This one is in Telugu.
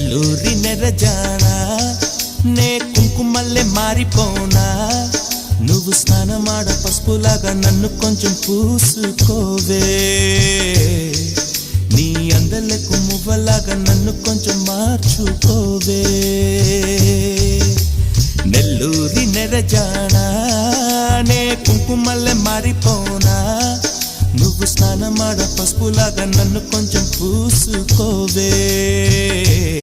నెల్లూరి నెరజానా నే కుంకుమల్లే మారిపోనా నువ్వు స్నానమాడ పసుపులాగా నన్ను కొంచెం పూసుకోవే నీ అందలకు మువ్వలాగా నన్ను కొంచెం మార్చుకోవే నెల్లూరి నెరజానా నే కుంకుమల్లే మారిపోనా నువ్వు స్నానమాడ పసుపులాగా నన్ను కొంచెం పూసుకోవే